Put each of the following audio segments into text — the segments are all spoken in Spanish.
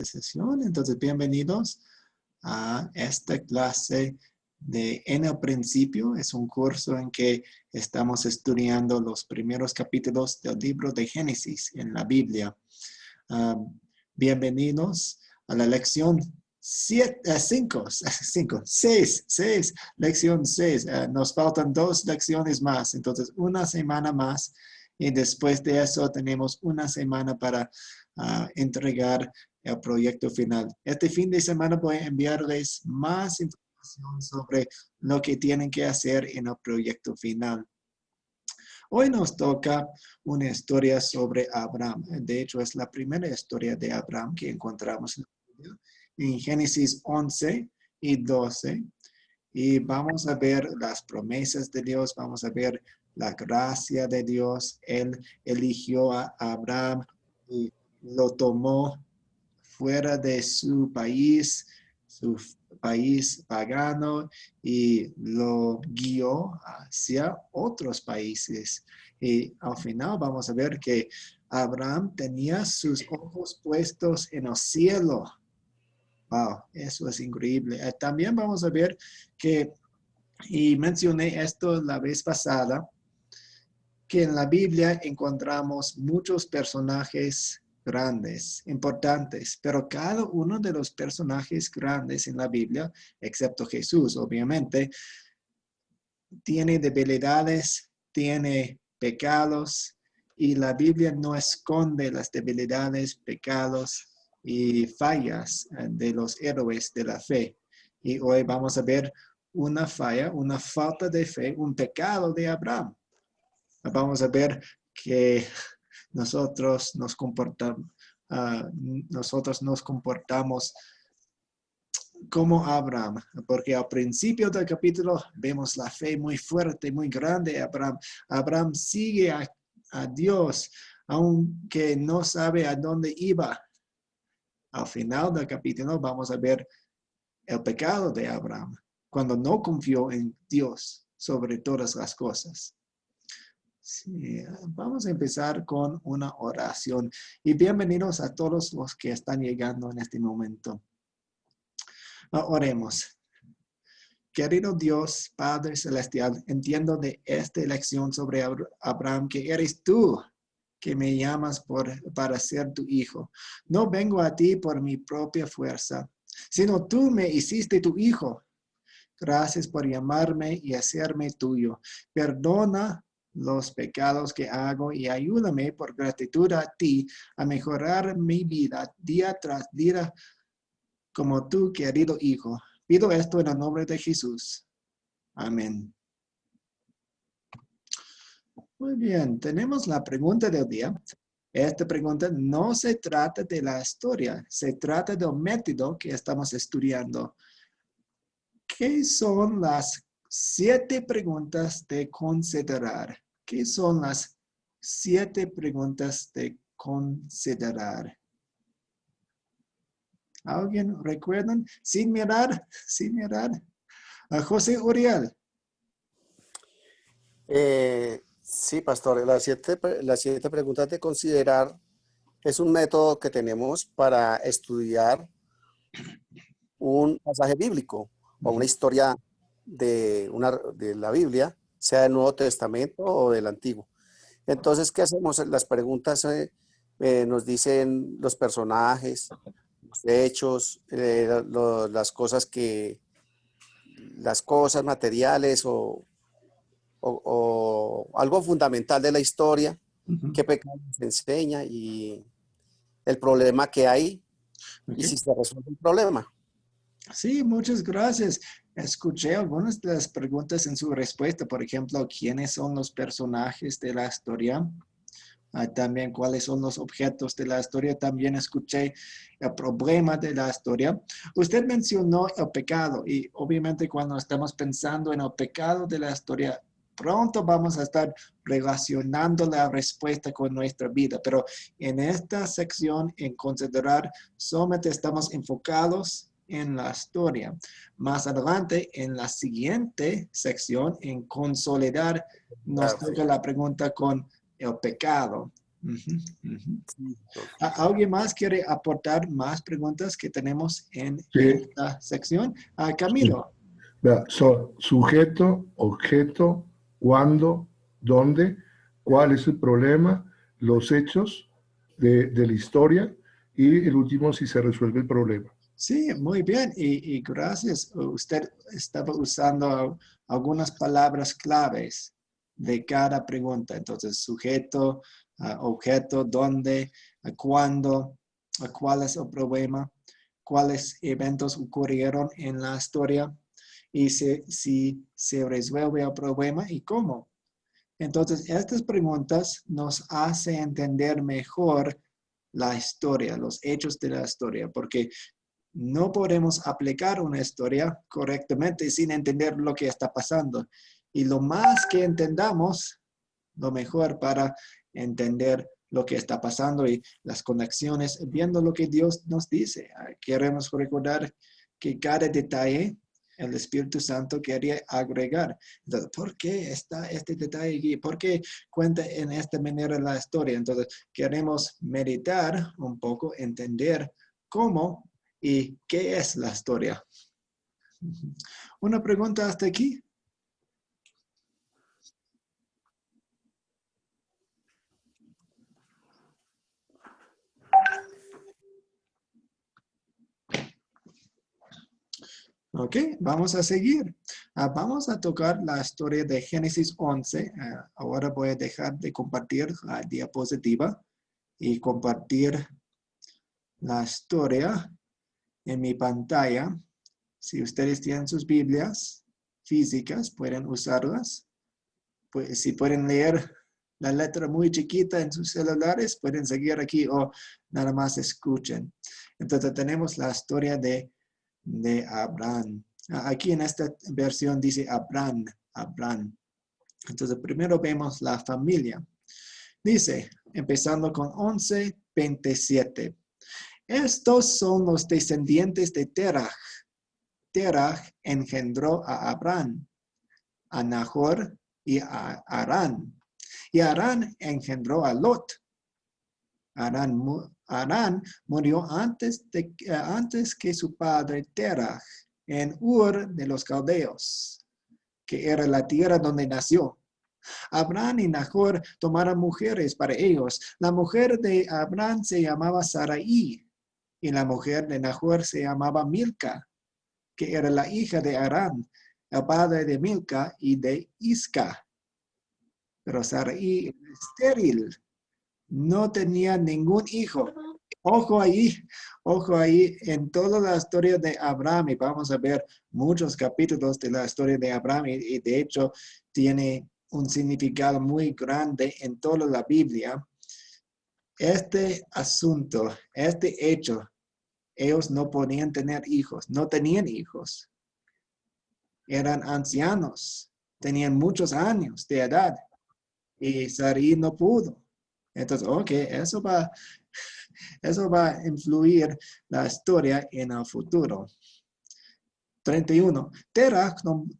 sesión. Entonces, bienvenidos a esta clase de En el Principio. Es un curso en que estamos estudiando los primeros capítulos del libro de Génesis en la Biblia. Bienvenidos a la lección 6, lección 6. Nos faltan 2 lecciones más, entonces una semana más. Y después de eso tenemos una semana para entregar el proyecto final. Este fin de semana voy a enviarles más información sobre lo que tienen que hacer en el proyecto final. Hoy nos toca una historia sobre Abraham. De hecho, es la primera historia de Abraham que encontramos en Génesis 11 y 12. Y vamos a ver las promesas de Dios, vamos a ver la gracia de Dios. Él eligió a Abraham y lo tomó fuera de su país pagano, y lo guió hacia otros países. Y al final vamos a ver que Abraham tenía sus ojos puestos en el cielo. Wow, eso es increíble. También vamos a ver que, y mencioné esto la vez pasada, que en la Biblia encontramos muchos personajes grandes, importantes, pero cada uno de los personajes grandes en la Biblia, excepto Jesús, obviamente, tiene debilidades, tiene pecados, y la Biblia no esconde las debilidades, pecados y fallas de los héroes de la fe. Y hoy vamos a ver una falla, una falta de fe, un pecado de Abraham. Vamos a ver que nosotros nos comportamos como Abraham, porque al principio del capítulo vemos la fe muy fuerte, muy grande de Abraham. Abraham sigue a Dios, aunque no sabe a dónde iba. Al final del capítulo vamos a ver el pecado de Abraham, cuando no confió en Dios sobre todas las cosas. Sí, vamos a empezar con una oración. Y bienvenidos a todos los que están llegando en este momento. Oremos. Querido Dios, Padre Celestial, entiendo de esta lección sobre Abraham que eres tú que me llamas para ser tu hijo. No vengo a ti por mi propia fuerza, sino tú me hiciste tu hijo. Gracias por llamarme y hacerme tuyo. Perdona los pecados que hago y ayúdame por gratitud a ti a mejorar mi vida día tras día como tu querido hijo. Pido esto en el nombre de Jesús. Amén. Muy bien, tenemos la pregunta del día. Esta pregunta no se trata de la historia, se trata del método que estamos estudiando. ¿Qué son las 7 preguntas de considerar? ¿Qué son las 7 preguntas de considerar? ¿Alguien recuerdan? Sin mirar. José Uriel. Sí, pastor, las siete preguntas de considerar es un método que tenemos para estudiar un pasaje bíblico o una historia de la Biblia, sea del Nuevo Testamento o del Antiguo. Entonces, ¿qué hacemos? Las preguntas nos dicen los personajes, los hechos, las cosas materiales o algo fundamental de la historia, qué pecado se enseña y el problema que hay y si se resuelve el problema. Sí, muchas gracias. Escuché algunas de las preguntas en su respuesta. Por ejemplo, ¿quiénes son los personajes de la historia? También cuáles son los objetos de la historia. También escuché el problema de la historia. Usted mencionó el pecado y obviamente cuando estamos pensando en el pecado de la historia, pronto vamos a estar relacionando la respuesta con nuestra vida. Pero en esta sección, en considerar, solamente estamos enfocados en la historia. Más adelante, en la siguiente sección, en consolidar, nos toca la pregunta con el pecado Ujú, ujú. Sí. ¿Alguien más quiere aportar más preguntas que tenemos en Sí, esta sección? sí. Camilo. Vea, sujeto, objeto, cuándo, dónde, cuál es el problema, los hechos de la historia y el último si se resuelve el problema. Sí, muy bien. Y gracias. Usted estaba usando algunas palabras claves de cada pregunta. Entonces, sujeto, objeto, dónde, cuándo, cuál es el problema, cuáles eventos ocurrieron en la historia y si se resuelve el problema y cómo. Entonces, estas preguntas nos hacen entender mejor la historia, los hechos de la historia, porque no podemos aplicar una historia correctamente sin entender lo que está pasando. Y lo más que entendamos, lo mejor para entender lo que está pasando y las conexiones, viendo lo que Dios nos dice. Queremos recordar que cada detalle el Espíritu Santo quería agregar. Entonces, ¿por qué está este detalle aquí? ¿Por qué cuenta en esta manera la historia? Entonces, queremos meditar un poco, entender cómo y qué es la historia. ¿Una pregunta hasta aquí? Ok, vamos a seguir. Vamos a tocar la historia de Génesis 11. Ahora voy a dejar de compartir la diapositiva y compartir la historia en mi pantalla. Si ustedes tienen sus Biblias físicas, pueden usarlas. Pues, si pueden leer la letra muy chiquita en sus celulares, pueden seguir aquí o nada más escuchen. Entonces tenemos la historia de Abraham. Aquí en esta versión dice Abraham. Entonces primero vemos la familia. Dice, empezando con 11:27. Estos son los descendientes de Terah. Terah engendró a Abraham, a Nahor y a Harán. Y Harán engendró a Lot. Harán murió antes que su padre Terah en Ur de los Caldeos, que era la tierra donde nació. Abraham y Nahor tomaron mujeres para ellos. La mujer de Abraham se llamaba Sarai y la mujer de Nahor se llamaba Milca, que era la hija de Harán, el padre de Milca y de Isca. Pero Sarai era estéril, no tenía ningún hijo. Ojo ahí en toda la historia de Abraham y vamos a ver muchos capítulos de la historia de Abraham y de hecho tiene un significado muy grande en toda la Biblia. Este asunto, este hecho, ellos no podían tener hijos, no tenían hijos. Eran ancianos, tenían muchos años de edad y Sarai no pudo. Entonces, ok, eso va a influir la historia en el futuro. 31. Terah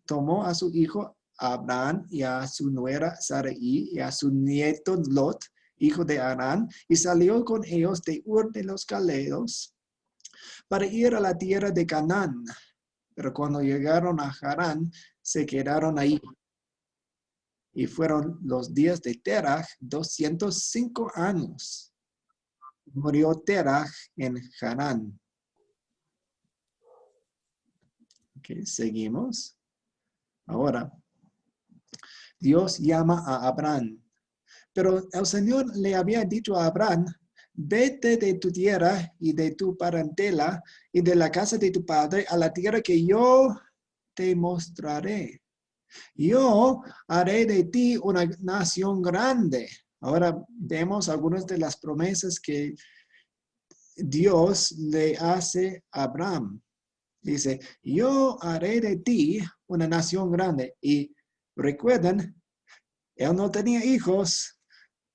tomó a su hijo Abraham y a su nuera Sarai y a su nieto Lot, hijo de Harán, y salió con ellos de Ur de los Caldeos para ir a la tierra de Canaán. Pero cuando llegaron a Harán, se quedaron ahí. Y fueron los días de Terah 205 años. Murió Terah en Harán. Ok, seguimos. Ahora, Dios llama a Abraham. Pero el Señor le había dicho a Abraham, vete de tu tierra y de tu parentela y de la casa de tu padre a la tierra que yo te mostraré. Yo haré de ti una nación grande. Ahora vemos algunas de las promesas que Dios le hace a Abraham. Dice, yo haré de ti una nación grande. Y recuerden, él no tenía hijos,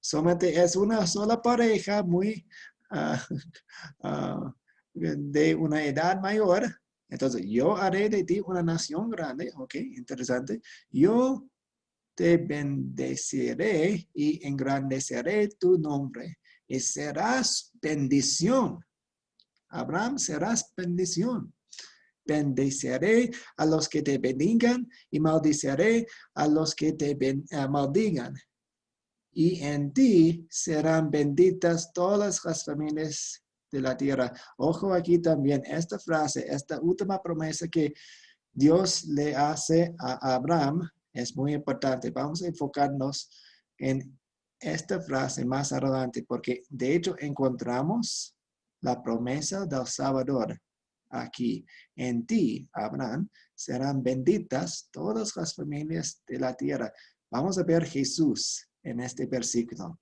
solamente es una sola pareja muy de una edad mayor. Entonces, yo haré de ti una nación grande. Ok, interesante. Yo te bendeciré y engrandeceré tu nombre y serás bendición. Abraham, serás bendición. Bendeciré a los que te bendigan y maldiciré a los que te maldigan. Y en ti serán benditas todas las familias de la tierra. Ojo aquí también, esta frase, esta última promesa que Dios le hace a Abraham es muy importante. Vamos a enfocarnos en esta frase más adelante, porque de hecho encontramos la promesa del Salvador aquí. En ti, Abraham, serán benditas todas las familias de la tierra. Vamos a ver Jesús en este versículo.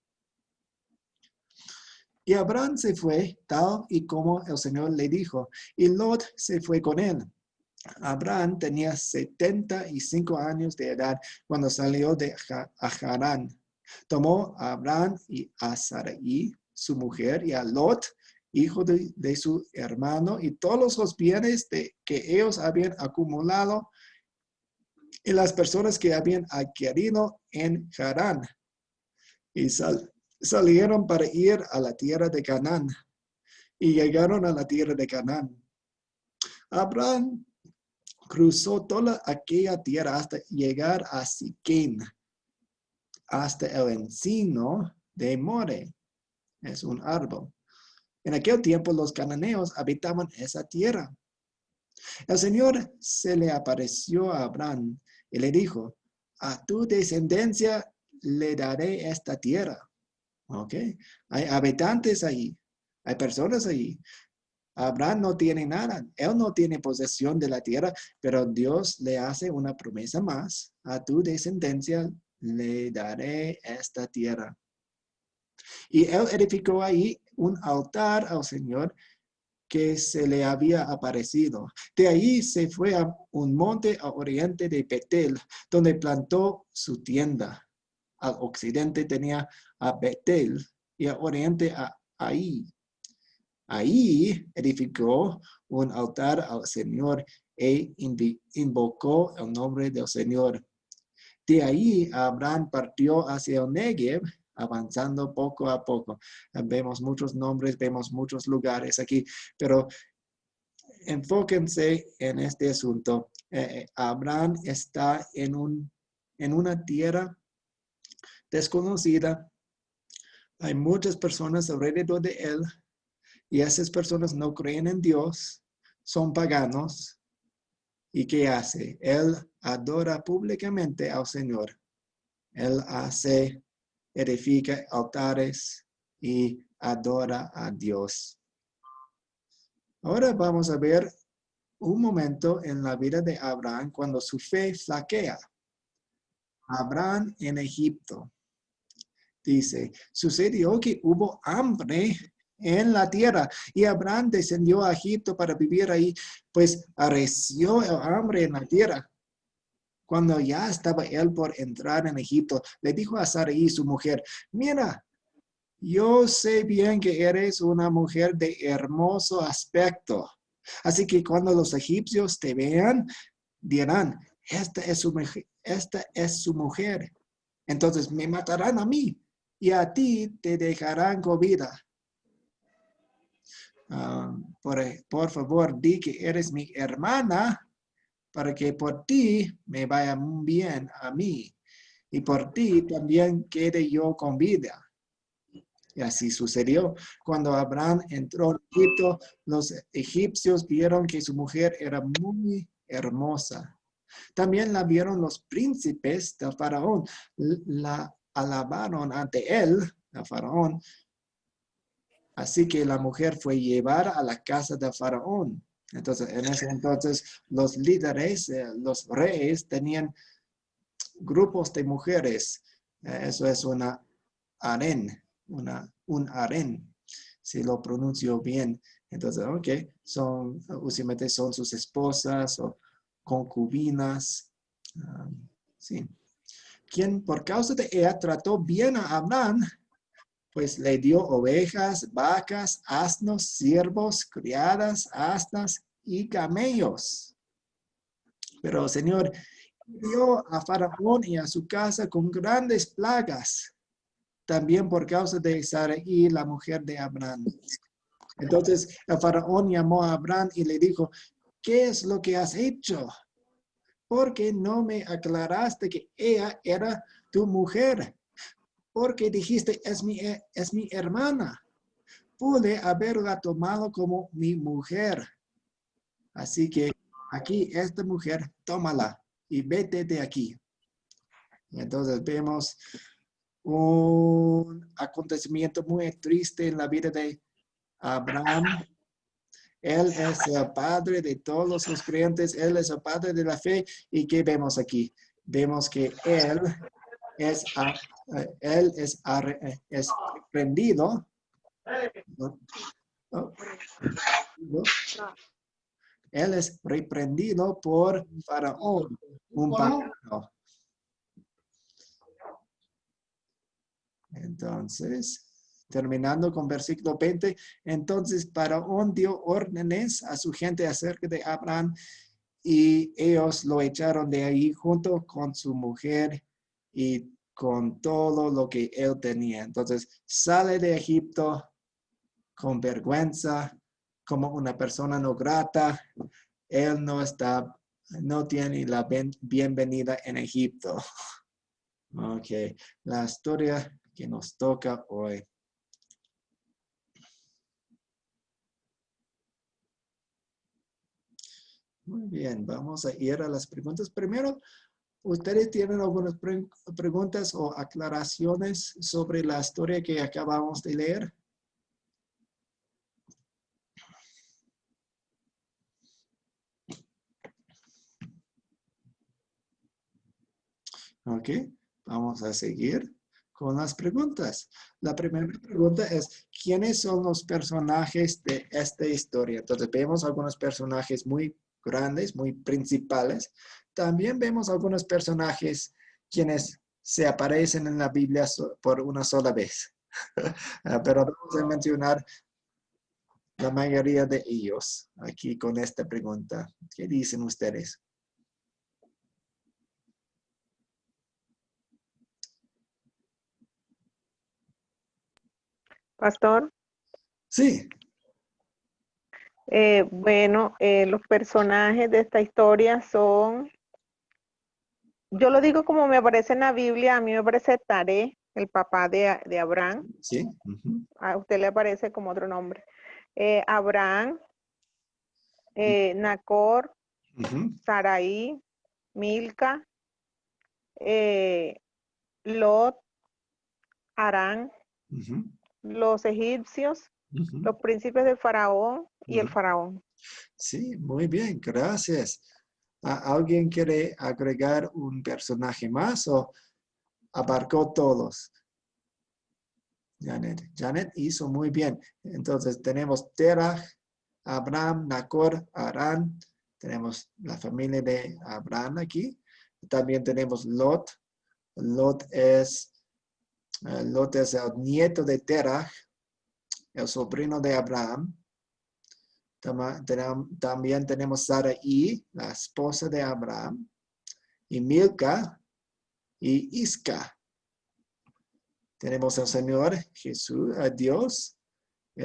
Y Abraham se fue tal y como el Señor le dijo, y Lot se fue con él. Abraham tenía 75 años de edad cuando salió de Harán. Tomó a Abraham y a Sarai, su mujer, y a Lot, hijo de su hermano, y todos los bienes que ellos habían acumulado y las personas que habían adquirido en Harán. Y salieron para ir a la tierra de Canaán. Y llegaron a la tierra de Canaán. Abraham cruzó toda aquella tierra hasta llegar a Siquem, hasta el encino de More. Es un árbol. En aquel tiempo los cananeos habitaban esa tierra. El Señor se le apareció a Abraham y le dijo, a tu descendencia le daré esta tierra. ¿Ok? Hay habitantes ahí, hay personas ahí. Abraham no tiene nada, él no tiene posesión de la tierra, pero Dios le hace una promesa más. A tu descendencia le daré esta tierra. Y él edificó ahí un altar al Señor que se le había aparecido. De ahí se fue a un monte al oriente de Betel, donde plantó su tienda. Al occidente tenía a Betel y al oriente a Ahí. Ahí edificó un altar al Señor e invocó el nombre del Señor. De ahí Abraham partió hacia el Negev, avanzando poco a poco. Vemos muchos nombres, vemos muchos lugares aquí, pero enfóquense en este asunto. Abraham está en una tierra desconocida. Hay muchas personas alrededor de él y esas personas no creen en Dios, son paganos. ¿Y qué hace? Él adora públicamente al Señor. Él edifica altares y adora a Dios. Ahora vamos a ver un momento en la vida de Abraham cuando su fe flaquea. Abraham en Egipto. Dice, sucedió que hubo hambre en la tierra y Abraham descendió a Egipto para vivir ahí, pues arreció el hambre en la tierra. Cuando ya estaba él por entrar en Egipto, le dijo a Sarai, su mujer, mira, yo sé bien que eres una mujer de hermoso aspecto. Así que cuando los egipcios te vean, dirán, esta es su mujer. Entonces me matarán a mí y a ti te dejarán con vida. Por favor, di que eres mi hermana para que por ti me vaya bien a mí y por ti también quede yo con vida. Y así sucedió. Cuando Abraham entró en Egipto, los egipcios vieron que su mujer era muy hermosa. También la vieron los príncipes del faraón. La alabaron ante él, el faraón. Así que la mujer fue llevada a la casa del faraón. Entonces, en ese entonces, los líderes, los reyes, tenían grupos de mujeres. Eso es una harén, un harén, si lo pronuncio bien. Entonces, usualmente son sus esposas o concubinas. Sí. Quien por causa de ella trató bien a Abraham, pues le dio ovejas, vacas, asnos, siervos, criadas, asnas y camellos. Pero el Señor dio a Faraón y a su casa con grandes plagas, también por causa de Sarai, la mujer de Abraham. Entonces el Faraón llamó a Abraham y le dijo, ¿qué es lo que has hecho? ¿Por qué no me aclaraste que ella era tu mujer? Porque dijiste, es mi hermana. Pude haberla tomado como mi mujer. Así que aquí esta mujer, tómala y vete de aquí. Y entonces vemos un acontecimiento muy triste en la vida de Abraham. Él es el padre de todos los creyentes, él es el padre de la fe. ¿Y qué vemos aquí? Vemos que él es reprendido. Él es reprendido por Faraón, un pagano. Entonces, terminando con versículo 20, entonces Faraón dio órdenes a su gente acerca de Abraham y ellos lo echaron de ahí junto con su mujer y con todo lo que él tenía. Entonces, sale de Egipto con vergüenza, como una persona no grata. Él no tiene la bienvenida en Egipto. Ok, la historia que nos toca hoy. Muy bien, vamos a ir a las preguntas. Primero, ¿ustedes tienen algunas preguntas o aclaraciones sobre la historia que acabamos de leer? Ok, vamos a seguir con las preguntas. La primera pregunta es, ¿quiénes son los personajes de esta historia? Entonces vemos algunos personajes muy grandes, muy principales. También vemos algunos personajes quienes se aparecen en la Biblia por una sola vez. Pero vamos a mencionar la mayoría de ellos aquí con esta pregunta. ¿Qué dicen ustedes? Pastor, Sí. bueno, los personajes de esta historia son, yo lo digo como me aparece en la Biblia, a mí me aparece Taré, el papá de Abraham, Sí. Uh-huh. a usted le aparece como otro nombre. Abraham, Nacor, Uh-huh. Sarai, Milca, Lot, Harán, Uh-huh. los egipcios, Uh-huh. los príncipes del faraón y el faraón. Sí, muy bien, gracias. ¿Alguien quiere agregar un personaje más o abarcó todos? Janet. Janet hizo muy bien. Entonces tenemos Terah, Abraham, Nacor, Harán. Tenemos la familia de Abraham aquí. También tenemos Lot. Lot es el nieto de Terah, el sobrino de Abraham. También tenemos Sarai, la esposa de Abraham, y Milca y Isca. Tenemos al Señor Jesús, a Dios.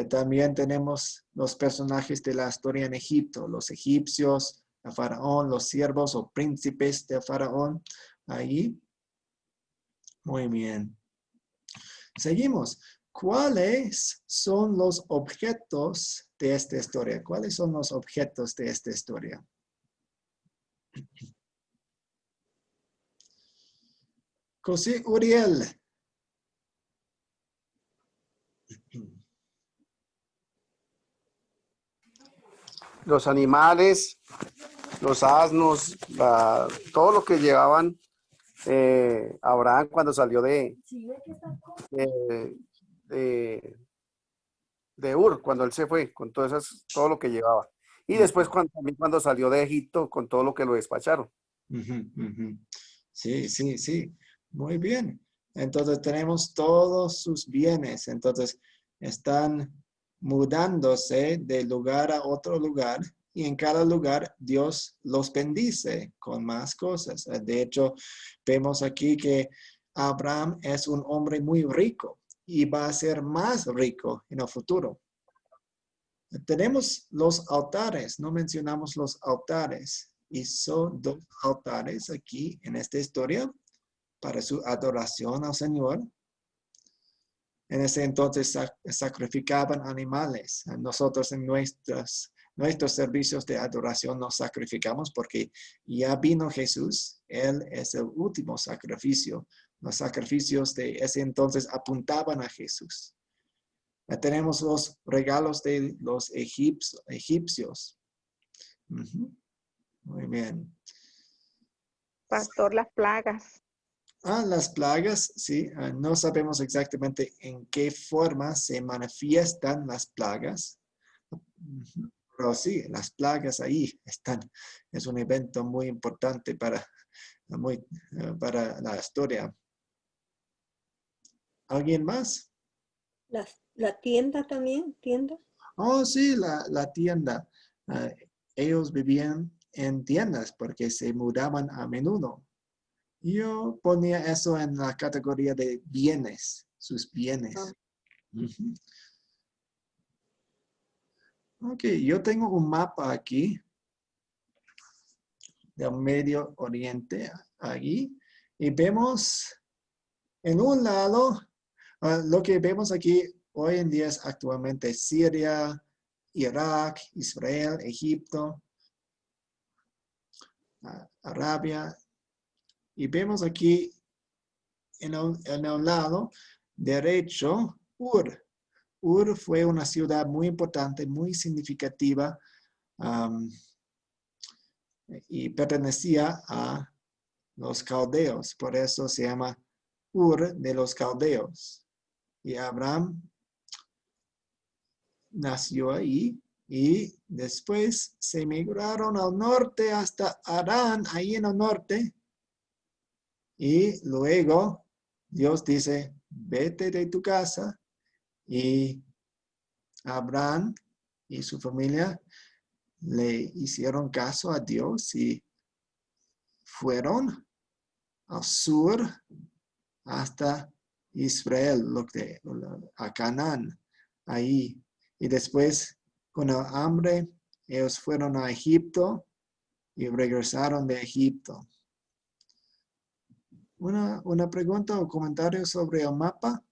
También tenemos los personajes de la historia en Egipto, los egipcios, el faraón, los siervos o príncipes de faraón. Ahí. Muy bien. Seguimos. ¿Cuáles son los objetos de esta historia? ¿Cuáles son los objetos de esta historia? José Uriel. Los animales, los asnos, todo lo que llevaban Abraham cuando salió de Ur, cuando él se fue, con todo lo que llevaba. Y después también cuando salió de Egipto, con todo lo que lo despacharon. Sí, sí, sí. Muy bien. Entonces tenemos todos sus bienes. Entonces están mudándose de lugar a otro lugar. y en cada lugar Dios los bendice con más cosas. De hecho, vemos aquí que Abraham es un hombre muy rico y va a ser más rico en el futuro. Tenemos los altares, no mencionamos los altares, y son 2 altares aquí en esta historia para su adoración al Señor. En ese entonces sacrificaban animales. Nosotros en nuestros servicios de adoración nos sacrificamos porque ya vino Jesús. Él es el último sacrificio. Los sacrificios de ese entonces apuntaban a Jesús. Tenemos los regalos de los egipcios. Muy bien. Pastor, las plagas. Las plagas, sí. No sabemos exactamente en qué forma se manifiestan las plagas. Pero sí, las plagas ahí están. Es un evento muy importante para la historia. ¿Alguien más? La tienda también, tienda. Oh, sí, la tienda. Ellos vivían en tiendas porque se mudaban a menudo. Yo ponía eso en la categoría de bienes, sus bienes. Ok, yo tengo un mapa aquí del Medio Oriente, aquí, y vemos en un lado, lo que vemos aquí hoy en día es actualmente Siria, Irak, Israel, Egipto, Arabia. Y vemos aquí en el lado derecho, Ur. Ur fue una ciudad muy importante, muy significativa, y pertenecía a los caldeos. Por eso se llama Ur de los caldeos. Y Abraham nació ahí y después se migraron al norte hasta Harán, ahí en el norte. Y luego Dios dice, vete de tu casa. Y Abraham y su familia le hicieron caso a Dios y fueron al sur hasta Israel, a Canaán, ahí. Y después, con el hambre, ellos fueron a Egipto y regresaron de Egipto. Una pregunta o comentario sobre el mapa.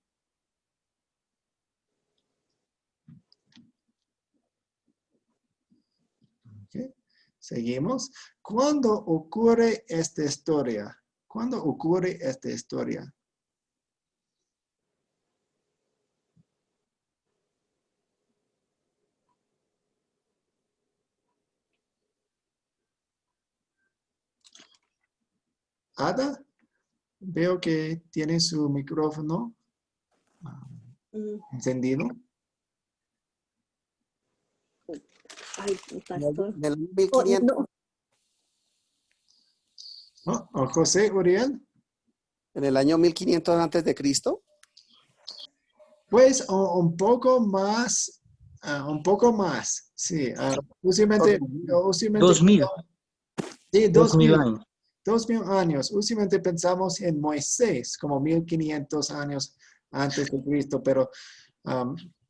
Okay. Seguimos. ¿Cuándo ocurre esta historia? ¿Cuándo ocurre esta historia? Ada, veo que tiene su micrófono encendido. Ay, pastor. Del 1500, No, ¿O José Uriel? en el año 1500 antes de Cristo. Pues un poco más, sí. Usualmente, 2000. sí, 2000 años. 2000 años. Usualmente pensamos en Moisés como 1500 años antes de Cristo, pero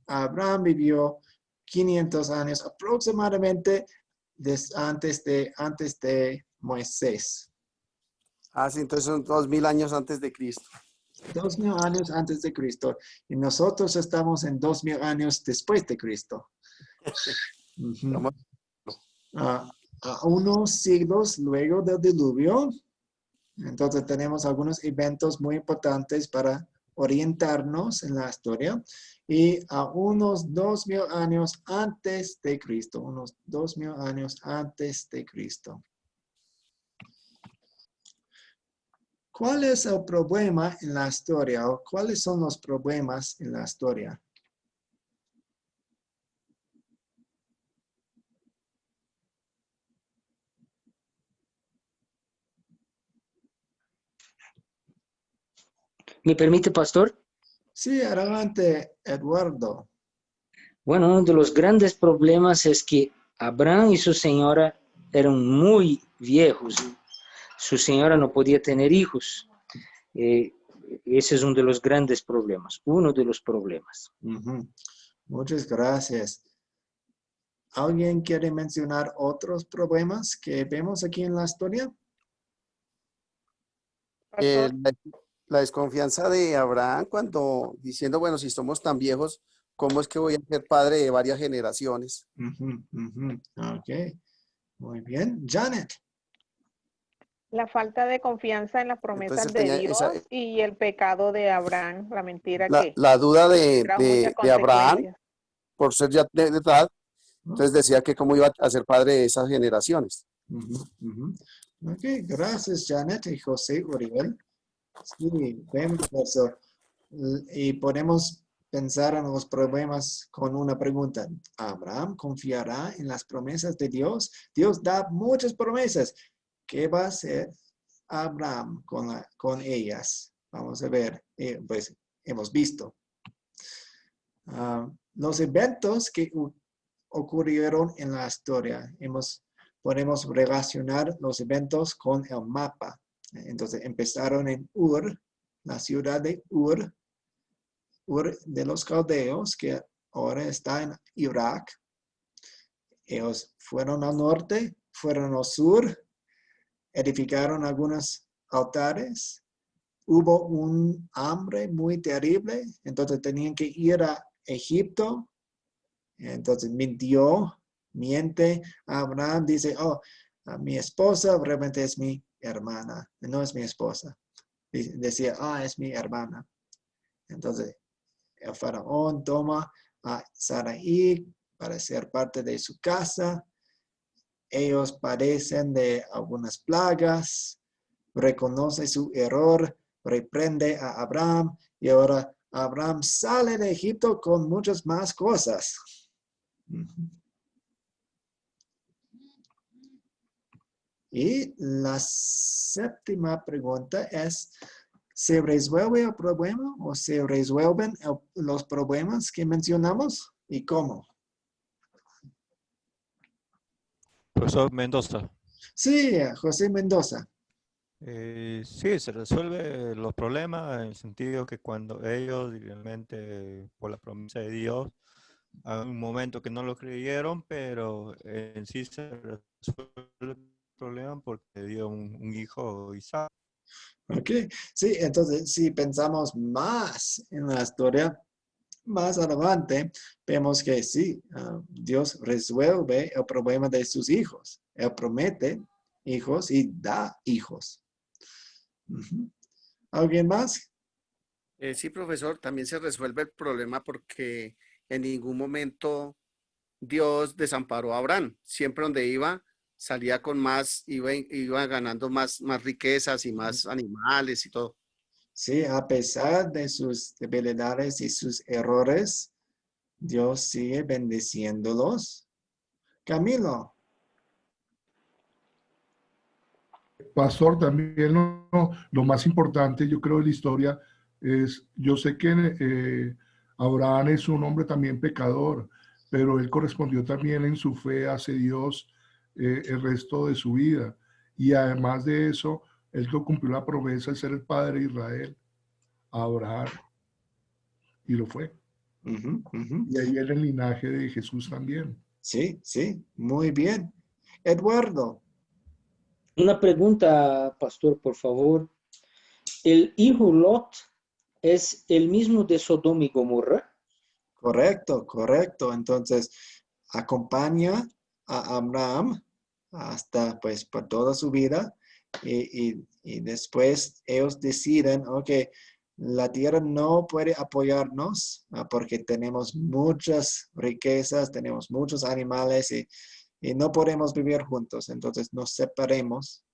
Abraham vivió 500 años aproximadamente antes de Moisés. Sí, entonces son 2000 años antes de Cristo. 2000 años antes de Cristo. Y nosotros estamos en 2000 años después de Cristo. Estamos- A unos siglos luego del diluvio. Entonces tenemos algunos eventos muy importantes para orientarnos en la historia. Y a unos 2000 años antes de Cristo. Unos 2000 años antes de Cristo. ¿Cuál es el problema en la historia? ¿O cuáles son los problemas en la historia? ¿Me permite, pastor? Sí, adelante, Eduardo. Bueno, uno de los grandes problemas es que Abraham y su señora eran muy viejos. Su señora no podía tener hijos. Ese es uno de los grandes problemas, uno de los problemas. Ujú. Muchas gracias. ¿Alguien quiere mencionar otros problemas que vemos aquí en la historia? Eh, Pastor, la, la desconfianza de Abraham cuando diciendo, bueno, si somos tan viejos, ¿cómo es que voy a ser padre de varias generaciones? Ujú, ujú. Ok, muy bien. Janet. la falta de confianza en las Entonces promesas él de tenía Dios y el pecado de Abraham, la mentira que la duda trajo muchas de Abraham consecuencias. por ser ya de edad, ¿No? entonces decía que cómo iba a ser padre de esas generaciones. Ujú, ujú. Ok, gracias Janet y José Uriel. Sí, vemos eso. Y podemos pensar en los problemas con una pregunta. ¿Abraham confiará en las promesas de Dios? Dios da muchas promesas. ¿Qué va a hacer Abraham con ellas? Vamos a ver. Pues hemos visto. Los eventos que ocurrieron en la historia. Podemos relacionar los eventos con el mapa. Entonces empezaron en Ur, la ciudad de Ur de los caldeos, que ahora está en Irak. Ellos fueron al norte, fueron al sur, edificaron algunos altares. Hubo un hambre muy terrible, entonces tenían que ir a Egipto. Entonces miente a Abraham, dice, mi esposa realmente es mi hermana, no es mi esposa. Decía, es mi hermana. Entonces el faraón toma a Sarai para ser parte de su casa. Ellos padecen de algunas plagas, reconoce su error, reprende a Abraham y ahora Abraham sale de Egipto con muchas más cosas. Y la séptima pregunta es, ¿se resuelve el problema o se resuelven los problemas que mencionamos? ¿Y cómo? Profesor Mendoza, Sí, José Mendoza. sí, se resuelve los problemas en el sentido que cuando ellos realmente, por la promesa de Dios, a un momento que no lo creyeron, pero en sí se resuelve el problema porque dio un hijo, Isaac. Ok, sí, entonces si pensamos más en la historia, más adelante, vemos que sí, Dios resuelve el problema de sus hijos. Él promete hijos y da hijos. ¿Alguien más? Sí, profesor, también se resuelve el problema porque en ningún momento Dios desamparó a Abraham. Siempre donde iba, salía con más, iba ganando más riquezas y más animales y todo. Sí, a pesar de sus debilidades y sus errores, Dios sigue bendiciéndolos. Camilo. Pastor, también lo más importante, yo creo, de la historia es, yo sé que Abraham es un hombre también pecador, pero él correspondió también en su fe hacia Dios el resto de su vida. Y además de eso, él cumplió la promesa de ser el padre de Israel, a Abraham, y lo fue. Y ahí viene el linaje de Jesús también. Sí, sí, muy bien. Eduardo. Una pregunta, pastor, por favor. ¿El hijo Lot es el mismo de Sodoma y Gomorra? Correcto, correcto. Entonces, acompaña a Abraham hasta, pues, por toda su vida y después ellos deciden, ok, la tierra no puede apoyarnos porque tenemos muchas riquezas, tenemos muchos animales y no podemos vivir juntos. Entonces, nos separemos.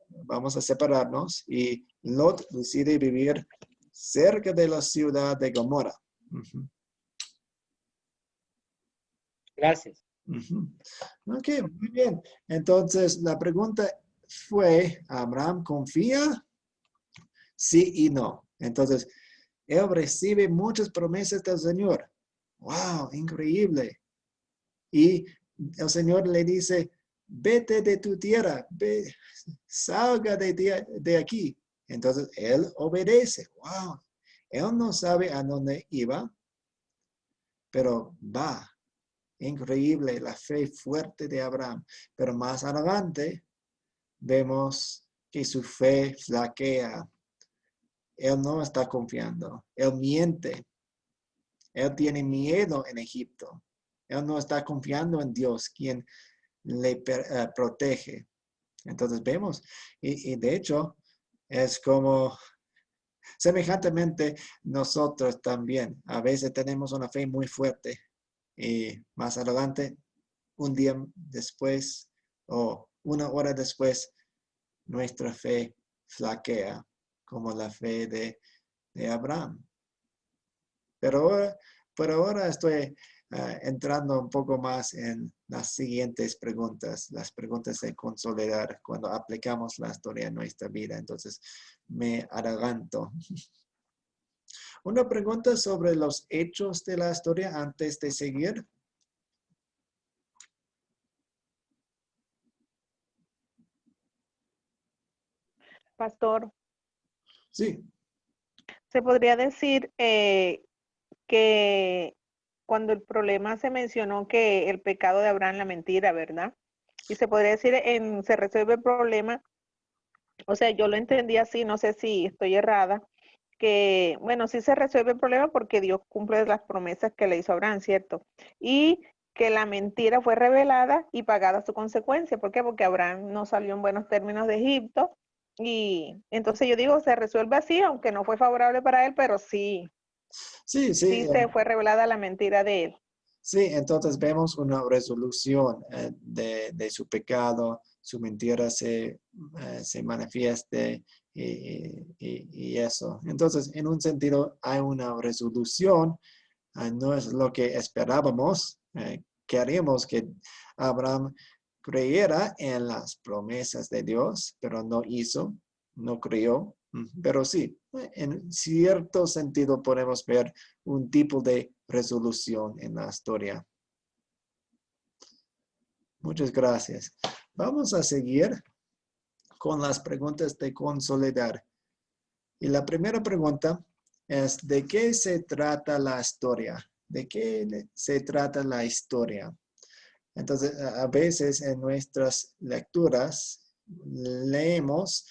Vamos a separarnos y Lot decide vivir cerca de la ciudad de Gomorra. Gracias. Ok, muy bien. Entonces, la pregunta fue, ¿Abraham confía? Sí y no. Entonces, él recibe muchas promesas del Señor. ¡Wow! Increíble. Y el Señor le dice, vete de tu tierra, salga de aquí. Entonces él obedece. Wow. Él no sabe a dónde iba, pero va. Increíble la fe fuerte de Abraham. Pero más adelante vemos que su fe flaquea. Él no está confiando. Él miente. Él tiene miedo en Egipto. Él no está confiando en Dios, quien le protege. Entonces vemos, y de hecho es como semejantemente nosotros también. A veces tenemos una fe muy fuerte y más adelante, un día después o una hora después, nuestra fe flaquea como la fe de Abraham. Pero ahora estoy entrando un poco más en las siguientes preguntas, las preguntas de consolidar cuando aplicamos la historia en nuestra vida. Entonces, me adelanto. Una pregunta sobre los hechos de la historia antes de seguir. Pastor, Sí. se podría decir que cuando el problema se mencionó que el pecado de Abraham, la mentira, ¿verdad? Y se podría decir se resuelve el problema, o sea, yo lo entendí así, no sé si estoy errada, que, bueno, sí se resuelve el problema porque Dios cumple las promesas que le hizo a Abraham, ¿cierto? Y que la mentira fue revelada y pagada su consecuencia. ¿Por qué? Porque Abraham no salió en buenos términos de Egipto. Y entonces yo digo, se resuelve así, aunque no fue favorable para él, pero sí, Sí, sí se fue revelada la mentira de él. sí, entonces vemos una resolución de su pecado, su mentira se manifieste y eso. Entonces, en un sentido, hay una resolución, no es lo que esperábamos. Queríamos que Abraham creyera en las promesas de Dios, pero no hizo, no creyó. Pero sí, en cierto sentido podemos ver un tipo de resolución en la historia. Muchas gracias. Vamos a seguir con las preguntas de consolidar. Y la primera pregunta es, ¿de qué se trata la historia? ¿De qué se trata la historia? Entonces, a veces en nuestras lecturas leemos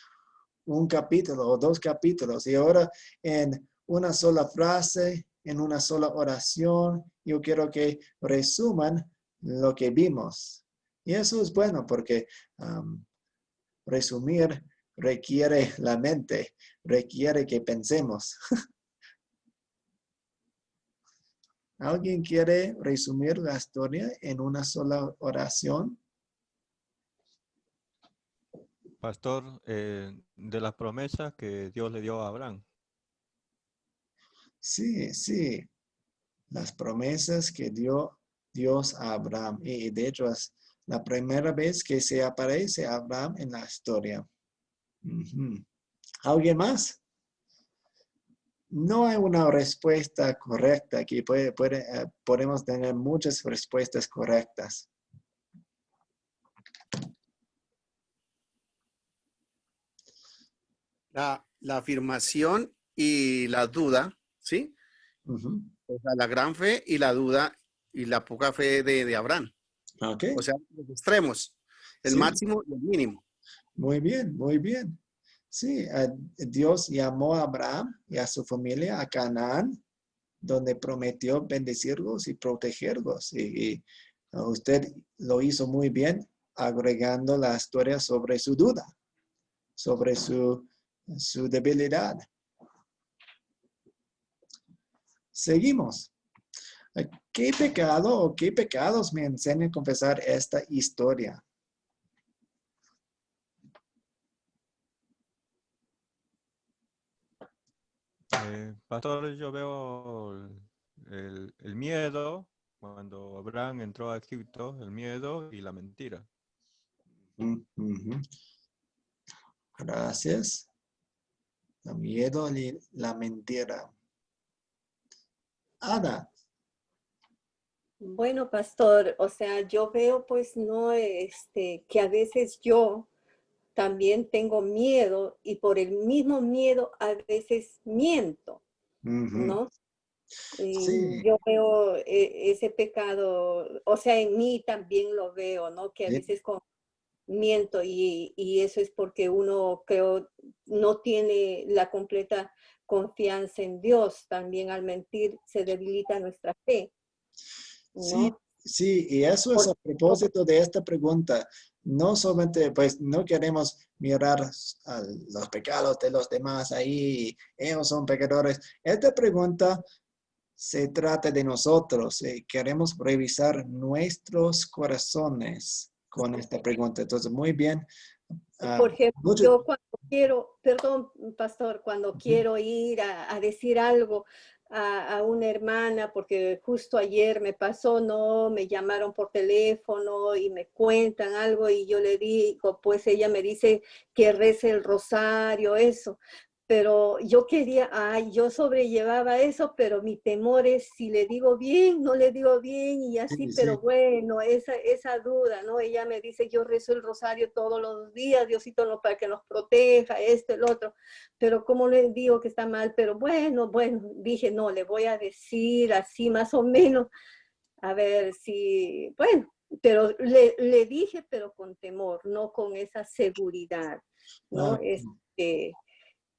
un capítulo o dos capítulos y ahora en una sola frase, en una sola oración, yo quiero que resuman lo que vimos. Y eso es bueno porque resumir requiere la mente, requiere que pensemos. ¿Alguien quiere resumir la historia en una sola oración? Pastor, de las promesas que Dios le dio a Abraham. Sí, sí. Las promesas que dio Dios a Abraham. Y de hecho es la primera vez que se aparece a Abraham en la historia. ¿Alguien más? No hay una respuesta correcta aquí. Podemos tener muchas respuestas correctas. La afirmación y la duda, ¿sí? Ujú. O sea, la gran fe y la duda y la poca fe de Abraham. Ok. O sea, los extremos, el Sí. máximo y el mínimo. Muy bien, muy bien. Sí, Dios llamó a Abraham y a su familia a Canaán, donde prometió bendecirlos y protegerlos. Y usted lo hizo muy bien agregando la historia sobre su duda, sobre su debilidad. Seguimos. ¿Qué pecado o qué pecados me enseñan a confesar esta historia? Pastor, yo veo el miedo, cuando Abraham entró a Egipto, el miedo y la mentira. Ujú. Gracias. El miedo y la mentira. Ada. Bueno, pastor, o sea, yo veo pues no, que a veces yo también tengo miedo y por el mismo miedo a veces miento, Ujú. ¿no? Y Sí, yo veo ese pecado, o sea, en mí también lo veo, ¿no? Que a sí, veces miento y eso es porque uno, creo, no tiene la completa confianza en Dios. También al mentir se debilita nuestra fe, sí, ¿no? sí, y eso es Por- a propósito de esta pregunta. No solamente, pues, no queremos mirar a los pecados de los demás ahí, ellos son pecadores. Esta pregunta se trata de nosotros. Queremos revisar nuestros corazones con esta pregunta. Entonces, muy bien. Por ejemplo, Muchas, yo cuando quiero, perdón, pastor, cuando quiero ir a decir algo a una hermana, porque justo ayer me pasó, no, me llamaron por teléfono y me cuentan algo y yo le digo, pues ella me dice que rece el rosario, eso. Pero yo quería, ay, yo sobrellevaba eso, pero mi temor es si le digo bien, no le digo bien y así, sí, pero sí, bueno, esa duda, ¿no? Ella me dice, yo rezo el rosario todos los días, Diosito, no, para que nos proteja, esto, el otro, pero ¿cómo le digo que está mal? Pero bueno, dije, no, le voy a decir así más o menos, a ver si, bueno, pero le dije, pero con temor, no con esa seguridad, ¿no? ah,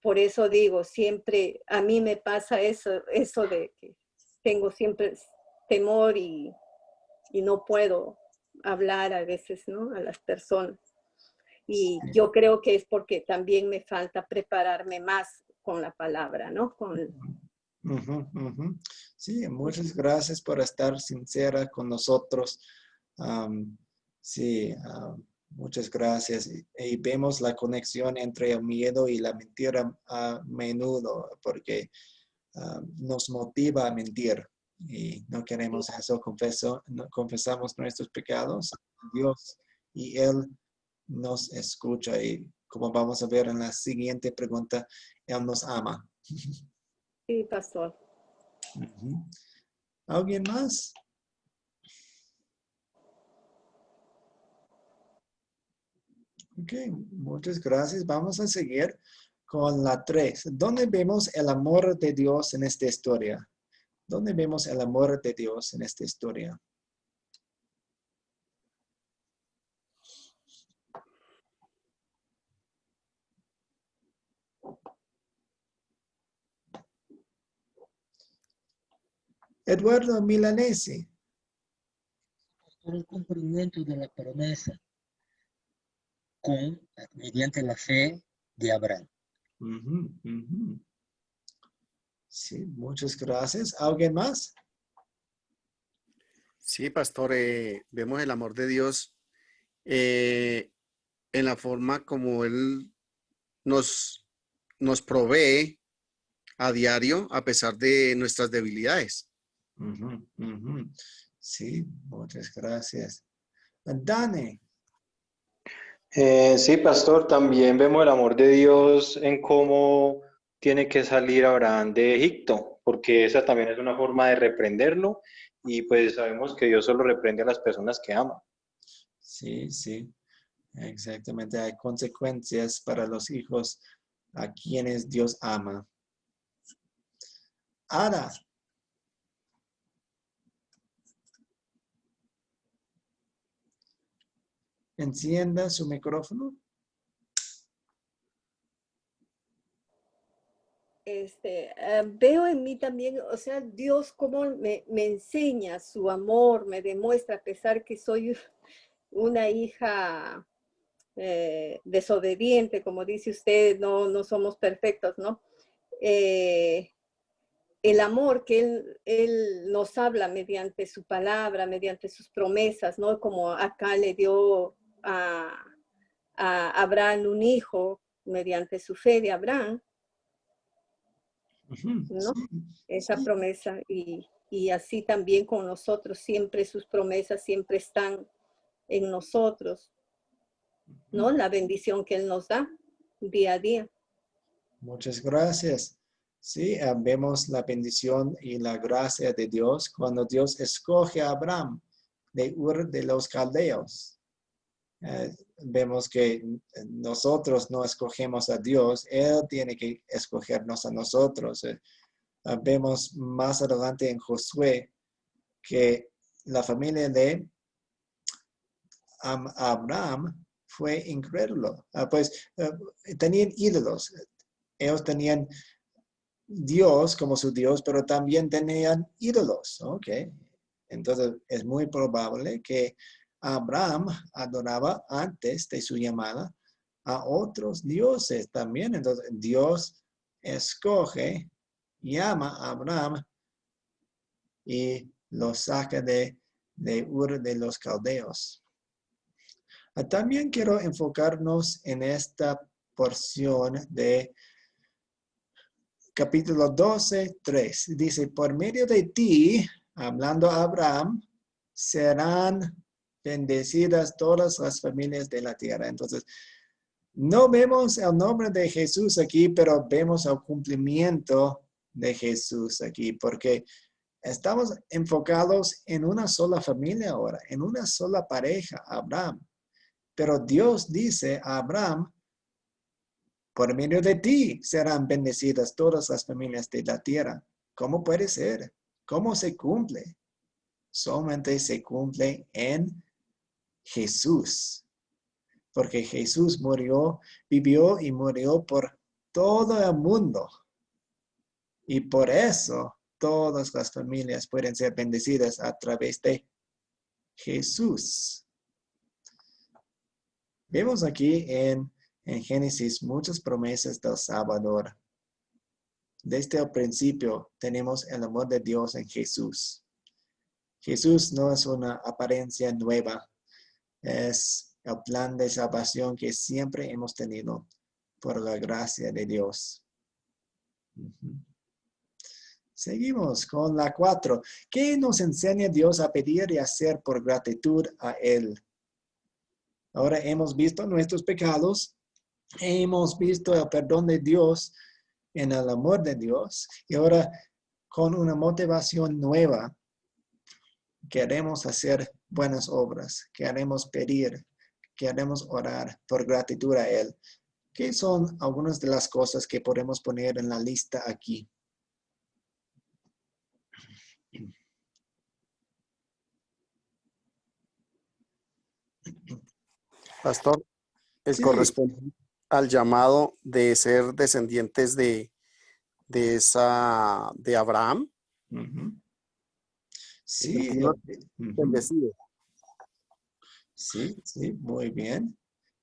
Por eso digo, siempre a mí me pasa eso de que tengo siempre temor y no puedo hablar a veces, ¿no? A las personas. Y yo creo que es porque también me falta prepararme más con la palabra, ¿no? ujú, ujú. Sí, muchas gracias por estar sincera con nosotros. Am, sí, muchas gracias. Y vemos la conexión entre el miedo y la mentira a menudo, porque nos motiva a mentir y no queremos eso. Confesamos nuestros pecados a Dios y Él nos escucha. Y como vamos a ver en la siguiente pregunta, Él nos ama. Sí, pastor. Ujú. ¿Alguien más? Ok, muchas gracias. Vamos a seguir con la 3. ¿Dónde vemos el amor de Dios en esta historia? ¿Dónde vemos el amor de Dios en esta historia? Eduardo Milanesi. Por el cumplimiento de la promesa mediante la fe de Abraham. Ujú, ujú. Sí, muchas gracias. ¿Alguien más? Sí, pastor, vemos el amor de Dios eh, en la forma como Él nos provee a diario a pesar de nuestras debilidades. Ujú, ujú. Sí, muchas gracias. Dani. Sí, pastor, también vemos el amor de Dios en cómo tiene que salir Abraham de Egipto, porque esa también es una forma de reprenderlo y pues sabemos que Dios solo reprende a las personas que ama. Sí, sí, exactamente. Hay consecuencias para los hijos a quienes Dios ama. Ada. Encienda su micrófono. Veo en mí también, o sea, Dios cómo me enseña su amor, me demuestra, a pesar que soy una hija desobediente, como dice usted, no somos perfectos, ¿no? El amor que él nos habla mediante su palabra, mediante sus promesas, ¿no? Como acá le dio a Abraham un hijo mediante su fe de Abraham, Ujú, ¿no? sí, Esa sí. promesa y así también con nosotros, siempre sus promesas siempre están en nosotros, ¿no? La bendición que Él nos da día a día. Muchas gracias. Sí, vemos la bendición y la gracia de Dios cuando Dios escoge a Abraham de Ur de los Caldeos. Vemos que nosotros no escogemos a Dios, Él tiene que escogernos a nosotros. Vemos más adelante en Josué que la familia de Abraham fue incrédulo. Tenían ídolos. Ellos tenían Dios como su Dios, pero también tenían ídolos. Ok. Entonces es muy probable que Abraham adoraba antes de su llamada a otros dioses también. Entonces Dios escoge, llama a Abraham y lo saca de Ur de los Caldeos. También quiero enfocarnos en esta porción de capítulo 12, 3. Dice, por medio de ti, hablando a Abraham, serán bendecidas todas las familias de la tierra. Entonces, no vemos el nombre de Jesús aquí, pero vemos el cumplimiento de Jesús aquí, porque estamos enfocados en una sola familia ahora, en una sola pareja, Abraham. Pero Dios dice a Abraham, por medio de ti serán bendecidas todas las familias de la tierra. ¿Cómo puede ser? ¿Cómo se cumple? Solamente se cumple en Jesús. Porque Jesús murió, vivió y murió por todo el mundo. Y por eso todas las familias pueden ser bendecidas a través de Jesús. Vemos aquí en Génesis muchas promesas del Salvador. Desde el principio tenemos el amor de Dios en Jesús. Jesús no es una apariencia nueva, es el plan de salvación que siempre hemos tenido por la gracia de Dios. Seguimos con la 4. ¿Qué nos enseña Dios a pedir y hacer por gratitud a Él? Ahora hemos visto nuestros pecados, hemos visto el perdón de Dios en el amor de Dios, y ahora con una motivación nueva queremos hacer buenas obras, queremos pedir, queremos orar por gratitud a Él. ¿Qué son algunas de las cosas que podemos poner en la lista aquí? Pastor, el Sí. corresponde al llamado de ser descendientes de Abraham. Sí. Bendecido. Sí, muy bien.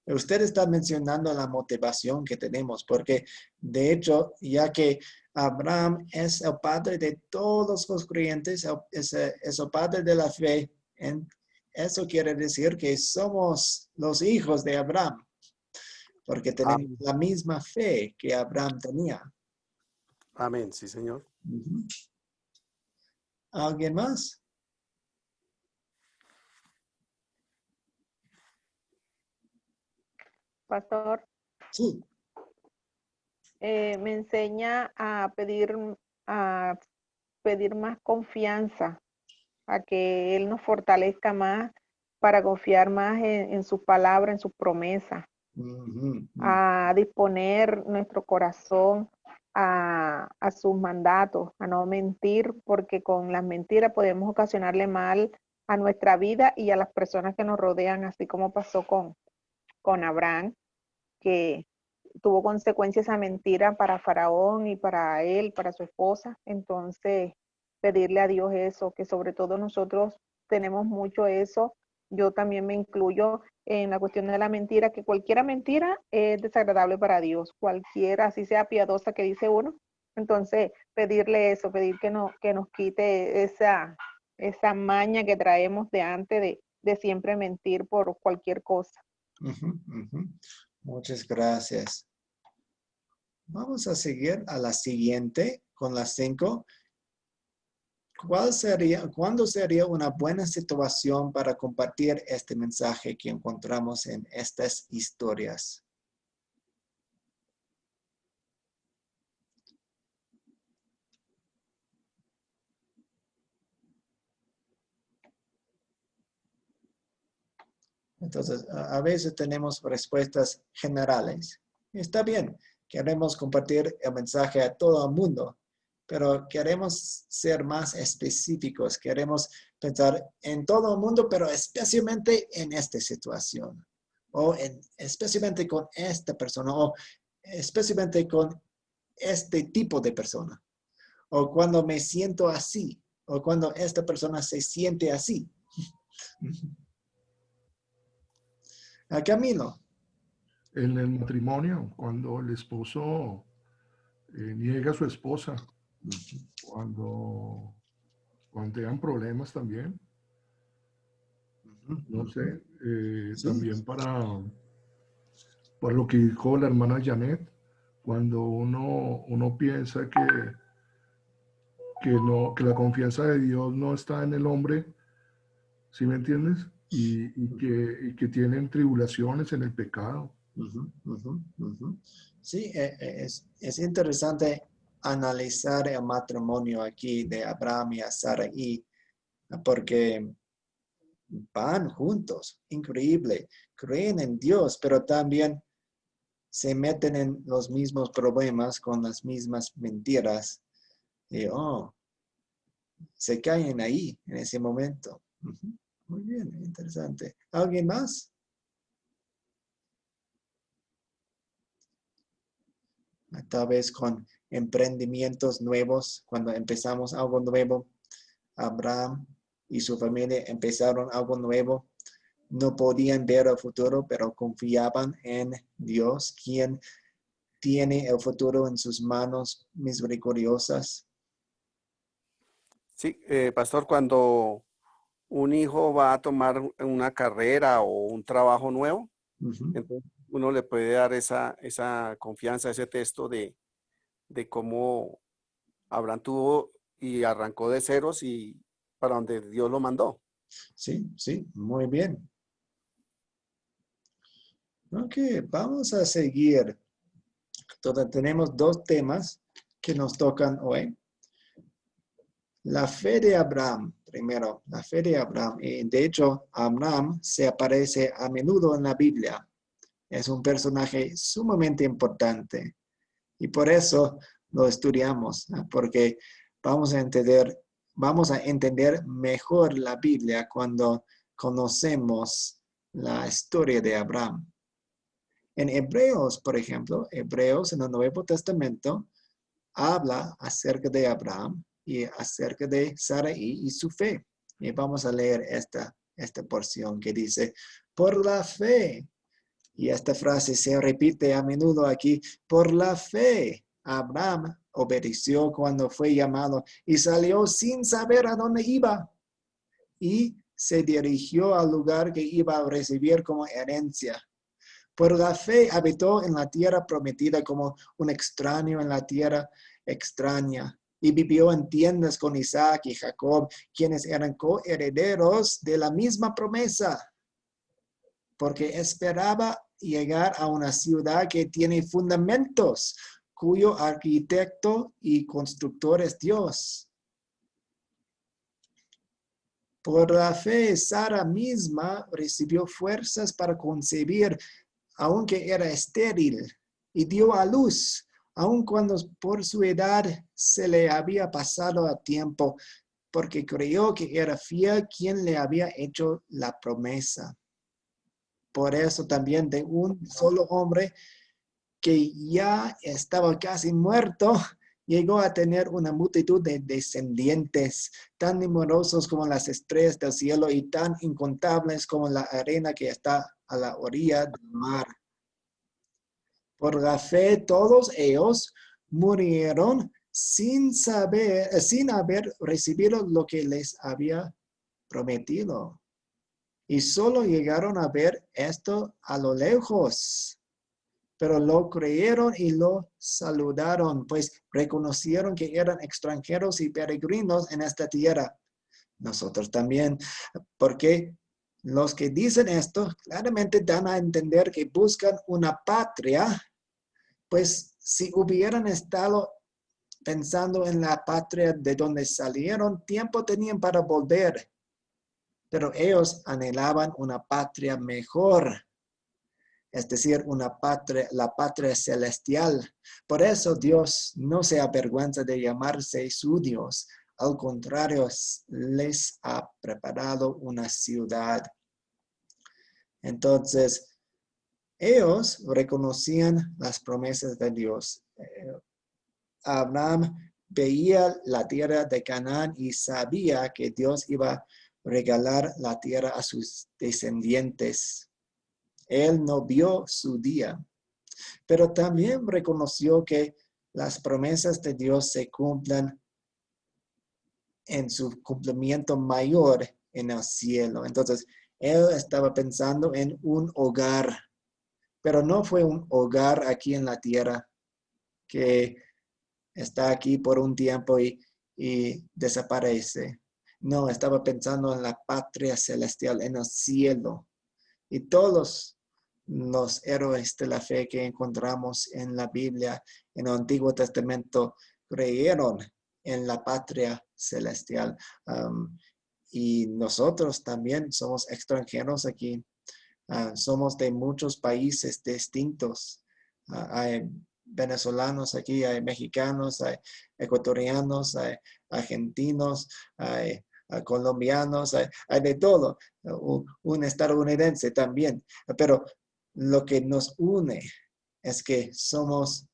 Usted está mencionando la motivación que tenemos, porque de hecho, ya que Abraham es el padre de todos los creyentes, es el padre de la fe, eso quiere decir que somos los hijos de Abraham, porque tenemos la misma fe que Abraham tenía. Amén, sí, Señor. ¿Alguien más? Pastor, Sí. me enseña a pedir más confianza, a que Él nos fortalezca más para confiar más en su palabra, en su promesa, a disponer nuestro corazón a sus mandatos, a no mentir, porque con las mentiras podemos ocasionarle mal a nuestra vida y a las personas que nos rodean, así como pasó con Abraham, que tuvo consecuencias esa mentira para Faraón y para él, para su esposa. Entonces, pedirle a Dios eso, que sobre todo nosotros tenemos mucho eso. Yo también me incluyo en la cuestión de la mentira, que cualquier mentira es desagradable para Dios, cualquiera, así sea piadosa que dice uno. Entonces, pedirle eso, pedir que nos quite esa maña que traemos de antes de siempre mentir por cualquier cosa. Muchas gracias. Vamos a seguir a la siguiente con las 5. ¿Cuándo sería una buena situación para compartir este mensaje que encontramos en estas historias? Entonces, a veces tenemos respuestas generales. Está bien, queremos compartir el mensaje a todo el mundo, pero queremos ser más específicos. Queremos pensar en todo el mundo, pero especialmente en esta situación. O especialmente con esta persona. O especialmente con este tipo de persona. O cuando me siento así. O cuando esta persona se siente así. A Camilo. En el matrimonio, cuando el esposo niega a su esposa, cuando tengan problemas también, no sé, Sí. también para lo que dijo la hermana Janet, cuando uno piensa que la confianza de Dios no está en el hombre, ¿sí me entiendes? Y que tienen tribulaciones en el pecado. Sí, es interesante analizar el matrimonio aquí de Abraham y Sarai, porque van juntos, increíble, creen en Dios, pero también se meten en los mismos problemas con las mismas mentiras. Y, se caen ahí en ese momento. Muy bien, interesante. ¿Alguien más? Tal vez con emprendimientos nuevos, cuando empezamos algo nuevo, Abraham y su familia empezaron algo nuevo. No podían ver el futuro, pero confiaban en Dios, quien tiene el futuro en sus manos misericordiosas. Sí, pastor, cuando un hijo va a tomar una carrera o un trabajo nuevo, entonces uno le puede dar esa confianza, ese texto de cómo Abraham tuvo y arrancó de ceros y para donde Dios lo mandó. Sí, sí, muy bien. Ok, vamos a seguir. Entonces, tenemos dos temas que nos tocan hoy. La fe de Abraham, primero, la fe de Abraham. Y de hecho, Abraham se aparece a menudo en la Biblia. Es un personaje sumamente importante. Y por eso lo estudiamos, ¿no? Porque vamos a entender mejor la Biblia cuando conocemos la historia de Abraham. En Hebreos, por ejemplo, Hebreos en el Nuevo Testamento habla acerca de Abraham y acerca de Sarai y su fe. Y vamos a leer esta porción que dice, por la fe. Y esta frase se repite a menudo aquí, por la fe. Abraham obedeció cuando fue llamado y salió sin saber a dónde iba. Y se dirigió al lugar que iba a recibir como herencia. Por la fe habitó en la tierra prometida como un extraño en la tierra extraña. Y vivió en tiendas con Isaac y Jacob, quienes eran coherederos de la misma promesa. Porque esperaba llegar a una ciudad que tiene fundamentos, cuyo arquitecto y constructor es Dios. Por la fe, Sara misma recibió fuerzas para concebir, aunque era estéril, y dio a luz, aun cuando por su edad se le había pasado a tiempo, porque creyó que era fiel quien le había hecho la promesa. Por eso también de un solo hombre que ya estaba casi muerto, llegó a tener una multitud de descendientes, tan numerosos como las estrellas del cielo y tan incontables como la arena que está a la orilla del mar. Por la fe, todos ellos murieron sin haber recibido lo que les había prometido. Y solo llegaron a ver esto a lo lejos. Pero lo creyeron y lo saludaron, pues reconocieron que eran extranjeros y peregrinos en esta tierra. Nosotros también, porque los que dicen esto claramente dan a entender que buscan una patria, pues si hubieran estado pensando en la patria de donde salieron, tiempo tenían para volver. pero ellos anhelaban una patria mejor, es decir, la patria celestial. Por eso Dios no se avergüenza de llamarse su Dios. Al contrario, les ha preparado una ciudad. Entonces, ellos reconocían las promesas de Dios. Abraham veía la tierra de Canaán y sabía que Dios iba a regalar la tierra a sus descendientes. Él no vio su día, pero también reconoció que las promesas de Dios se cumplen en su cumplimiento mayor en el cielo. Entonces, él estaba pensando en un hogar, pero no fue un hogar aquí en la tierra que está aquí por un tiempo y desaparece. No, estaba pensando en la patria celestial, en el cielo. Y todos los héroes de la fe que encontramos en la Biblia, en el Antiguo Testamento, creyeron en la patria celestial. Y nosotros también somos extranjeros aquí. Somos de muchos países distintos. Hay venezolanos aquí, hay mexicanos, hay ecuatorianos, hay argentinos, hay colombianos, hay de todo. Un estadounidense también. Pero lo que nos une es que somos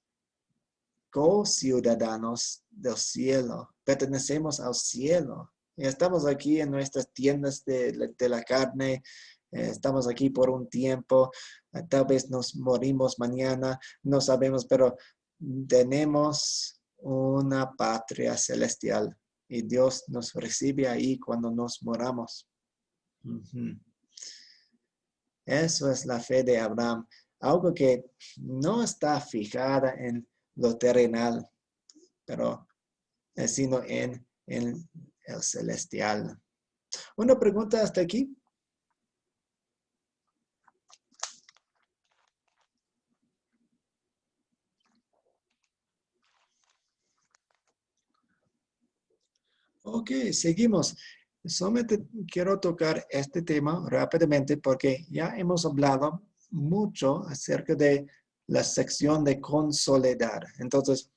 co-ciudadanos del cielo. Pertenecemos al cielo. Y estamos aquí en nuestras tiendas de la carne. Estamos aquí por un tiempo. Tal vez nos morimos mañana. No sabemos, pero tenemos una patria celestial. Y Dios nos recibe ahí cuando nos moramos. Eso es la fe de Abraham. Algo que no está fijada en lo terrenal, pero sino en el celestial. ¿Una pregunta hasta aquí? Ok, seguimos. Solamente quiero tocar este tema rápidamente porque ya hemos hablado mucho acerca de la sección de consolidar. Entonces,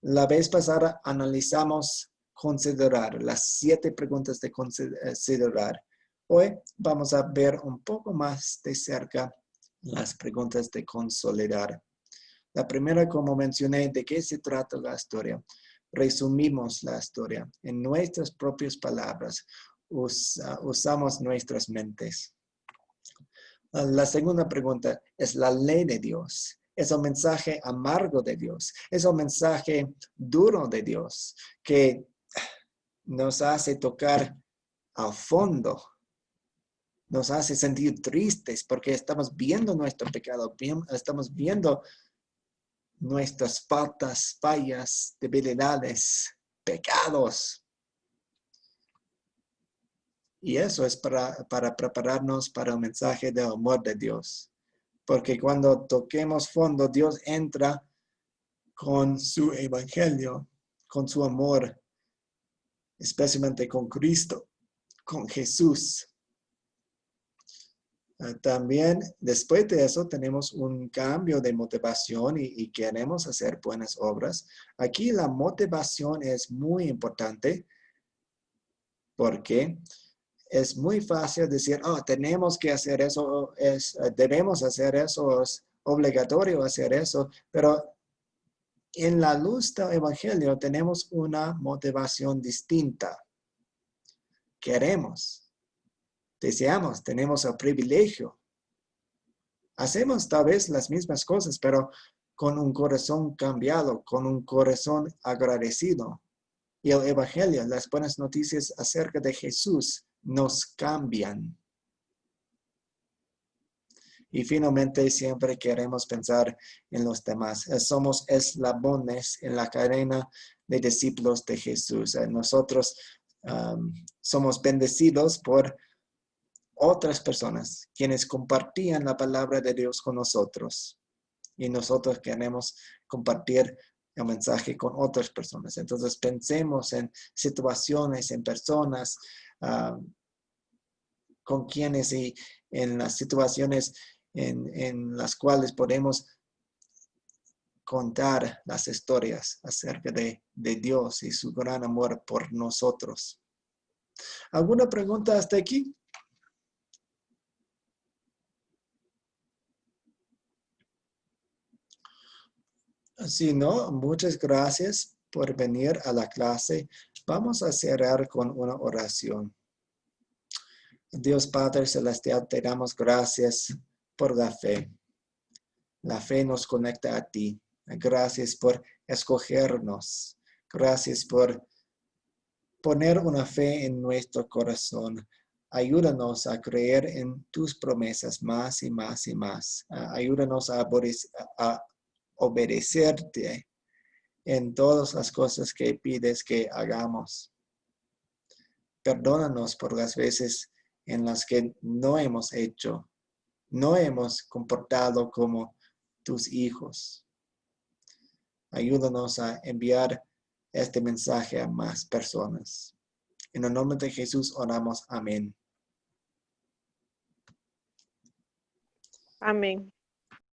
la vez pasada analizamos considerar, las 7 preguntas de considerar. Hoy vamos a ver un poco más de cerca las preguntas de consolidar. La primera, como mencioné, ¿de qué se trata la historia? Resumimos la historia en nuestras propias palabras. Usamos nuestras mentes. La segunda pregunta es la ley de Dios. Es el mensaje amargo de Dios. Es el mensaje duro de Dios que nos hace tocar al fondo. Nos hace sentir tristes porque estamos viendo nuestro pecado. Estamos viendo nuestras fallas, debilidades, pecados. Y eso es para prepararnos para el mensaje del amor de Dios. Porque cuando toquemos fondo, Dios entra con su evangelio, con su amor, especialmente con Cristo, con Jesús. También después de eso tenemos un cambio de motivación y queremos hacer buenas obras. Aquí la motivación es muy importante porque es muy fácil decir, tenemos que hacer eso, debemos hacer eso, es obligatorio hacer eso, pero en la luz del evangelio tenemos una motivación distinta. Queremos. Deseamos, tenemos el privilegio. Hacemos tal vez las mismas cosas, pero con un corazón cambiado, con un corazón agradecido. Y el evangelio, las buenas noticias acerca de Jesús nos cambian. Y finalmente siempre queremos pensar en los demás. Somos eslabones en la cadena de discípulos de Jesús. Nosotros somos bendecidos por otras personas quienes compartían la palabra de Dios con nosotros. Y nosotros queremos compartir el mensaje con otras personas. Entonces pensemos en situaciones, en personas con quienes y en las situaciones en las cuales podemos contar las historias acerca de Dios y su gran amor por nosotros. ¿Alguna pregunta hasta aquí? Si no, muchas gracias por venir a la clase. Vamos a cerrar con una oración. Dios Padre Celestial, te damos gracias por la fe. La fe nos conecta a ti. Gracias por escogernos. Gracias por poner una fe en nuestro corazón. Ayúdanos a creer en tus promesas más y más y más. Ayúdanos a obedecerte en todas las cosas que pides que hagamos. Perdónanos por las veces en las que no hemos comportado como tus hijos. Ayúdanos a enviar este mensaje a más personas. En el nombre de Jesús oramos. Amén. Amén.